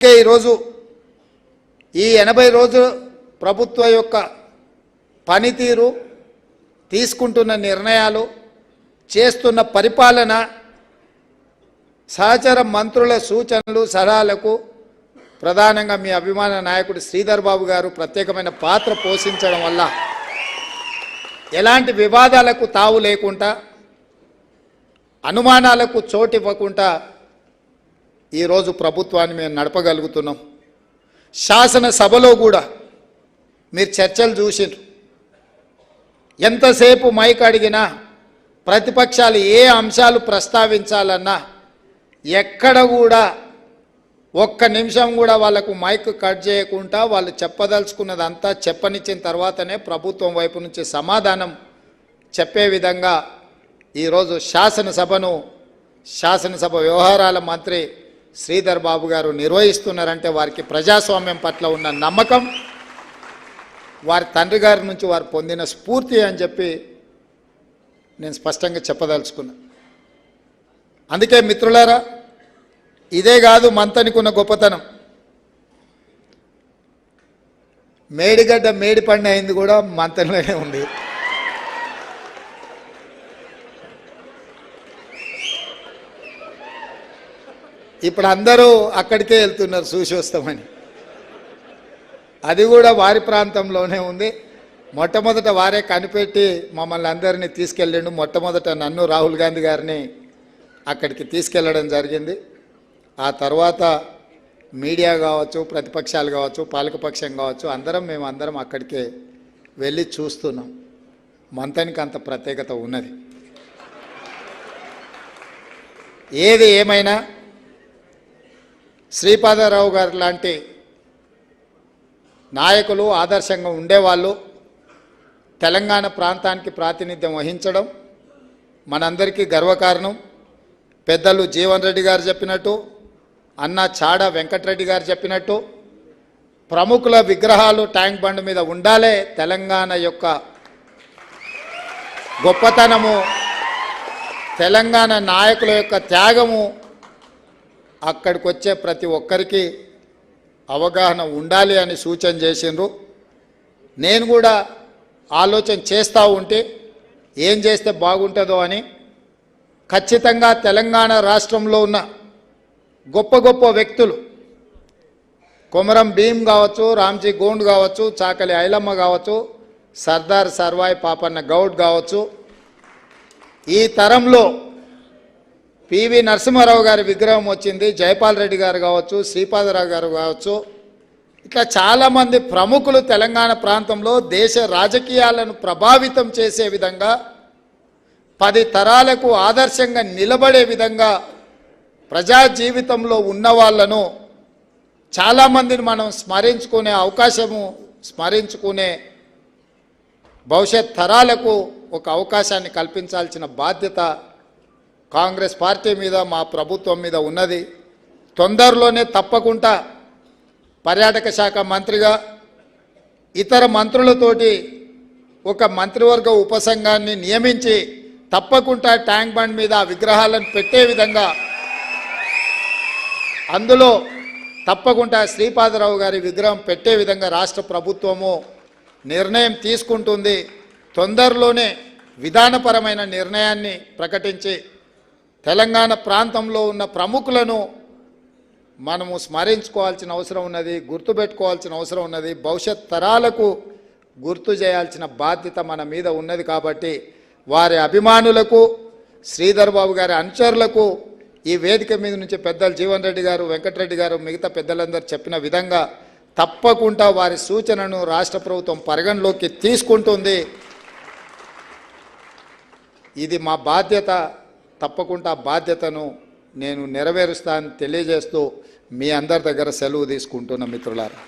ఈరోజు ఈ 80 రోజుల ప్రభుత్వ యొక్క పనితీరు, తీసుకుంటున్న నిర్ణయాలు, చేస్తున్న పరిపాలన, సహచర మంత్రుల సూచనలు సలహాలకు ప్రధానంగా మీ అభిమాన నాయకుడు శ్రీధర్ బాబు గారు ప్రత్యేకమైన పాత్ర పోషించడం వల్ల ఎలాంటి వివాదాలకు తావు లేకుండా, అనుమానాలకు చోటివ్వకుండా ఈరోజు ప్రభుత్వాన్ని మేము నడపగలుగుతున్నాం. శాసనసభలో కూడా మీరు చర్చలు చూసినారు. ఎంతసేపు మైక్ అడిగినా ప్రతిపక్షాలు ఏ అంశాలు ప్రస్తావించాలన్నా ఎక్కడ కూడా ఒక్క నిమిషం కూడా వాళ్ళకు మైక్ కట్ చేయకుండా వాళ్ళు చెప్పదలుచుకున్నదంతా చెప్పనిచ్చిన తర్వాతనే ప్రభుత్వం వైపు నుంచి సమాధానం చెప్పే విధంగా ఈరోజు శాసనసభ వ్యవహారాల మంత్రి శ్రీధర్ బాబు గారు నిర్వహిస్తున్నారంటే వారికి ప్రజాస్వామ్యం పట్ల ఉన్న నమ్మకం, వారి తండ్రి గారి నుంచి వారు పొందిన స్ఫూర్తి అని చెప్పి నేను స్పష్టంగా చెప్పదలుచుకున్నా. అందుకే మిత్రులారా, ఇదే కాదు మంతనికున్న గొప్పతనం. మేడిగడ్డ మేడిపండు అయింది కూడా మంతనిలోనే ఉంది. ఇప్పుడు అందరూ అక్కడికే వెళ్తున్నారు చూసి వస్తామని. అది కూడా వారి ప్రాంతంలోనే ఉంది. మొట్టమొదట వారే కనిపెట్టి మమ్మల్ని అందరినీ తీసుకెళ్ళిండు. మొట్టమొదట నన్ను, రాహుల్ గాంధీ గారిని అక్కడికి తీసుకెళ్ళడం జరిగింది. ఆ తర్వాత మీడియా కావచ్చు, ప్రతిపక్షాలు కావచ్చు, పాలకపక్షం కావచ్చు, మేమందరం అక్కడికే వెళ్ళి చూస్తున్నాం. మంతనికి అంత ప్రత్యేకత ఉన్నది. ఏది ఏమైనా శ్రీపాదరావు గారు లాంటి నాయకులు ఆదర్శంగా ఉండేవాళ్ళు తెలంగాణ ప్రాంతానికి ప్రాతినిధ్యం వహించడం మనందరికీ గర్వకారణం. పెద్దలు జీవన్ రెడ్డి గారు చెప్పినట్టు, అన్న చాడ వెంకటరెడ్డి గారు చెప్పినట్టు, ప్రముఖుల విగ్రహాలు ట్యాంక్ బండ్ మీద ఉండాలే. తెలంగాణ యొక్క గొప్పతనము, తెలంగాణ నాయకుల యొక్క త్యాగము అక్కడికి వచ్చే ప్రతి ఒక్కరికి అవగాహన ఉండాలి అని సూచన చేసిండ్రు. నేను కూడా ఆలోచన చేస్తూ ఉంటే ఏం చేస్తే బాగుంటుందో అని. ఖచ్చితంగా తెలంగాణ రాష్ట్రంలో ఉన్న గొప్ప గొప్ప వ్యక్తులు, కొమరం భీమ్ కావచ్చు, రామ్జీ గోండ్ కావచ్చు, చాకలి ఐలమ్మ కావచ్చు, సర్దార్ సర్వాయి పాపన్న గౌడ్ కావచ్చు, ఈ తరంలో పివి నరసింహారావు గారి విగ్రహం వచ్చింది, జైపాల్ రెడ్డి గారు కావచ్చు, శ్రీపాదరావు గారు కావచ్చు, ఇట్లా చాలామంది ప్రముఖులు తెలంగాణ ప్రాంతంలో దేశ రాజకీయాలను ప్రభావితం చేసే విధంగా, 10 తరాలకు ఆదర్శంగా నిలబడే విధంగా ప్రజా జీవితంలో ఉన్న వాళ్ళను చాలామందిని మనం స్మరించుకునే భవిష్యత్ తరాలకు ఒక అవకాశాన్ని కల్పించాల్సిన బాధ్యత కాంగ్రెస్ పార్టీ మీద, మా ప్రభుత్వం మీద ఉన్నది. తొందరలోనే తప్పకుండా పర్యాటక శాఖ మంత్రిగా ఇతర మంత్రులతోటి ఒక మంత్రివర్గ ఉపసంఘాన్ని నియమించి తప్పకుండా ట్యాంక్ బండ్ మీద విగ్రహాలను పెట్టే విధంగా, అందులో తప్పకుండా శ్రీపాదరావు గారి విగ్రహం పెట్టే విధంగా రాష్ట్ర ప్రభుత్వము నిర్ణయం తీసుకుంటుంది. తొందరలోనే విధానపరమైన నిర్ణయాన్ని ప్రకటించి తెలంగాణ ప్రాంతంలో ఉన్న ప్రముఖులను మనము స్మరించుకోవాల్సిన అవసరం ఉన్నది, గుర్తుపెట్టుకోవాల్సిన అవసరం ఉన్నది. భవిష్యత్ తరాలకు గుర్తు చేయాల్సిన బాధ్యత మన మీద ఉన్నది. కాబట్టి వారి అభిమానులకు, శ్రీధర్ బాబు గారి అనుచరులకు ఈ వేదిక మీద నుంచి పెద్దలు జీవన్ రెడ్డి గారు, వెంకటరెడ్డి గారు, మిగతా పెద్దలందరూ చెప్పిన విధంగా తప్పకుండా వారి సూచనను రాష్ట్ర ప్రభుత్వం పరిగణలోకి తీసుకుంటుంది. ఇది మా బాధ్యత. తప్పకుండా బాధ్యతను నేను నెరవేరుస్తానని తెలియజేస్తూ మీ అందరి దగ్గర సెలవు తీసుకుంటున్న మిత్రులారా.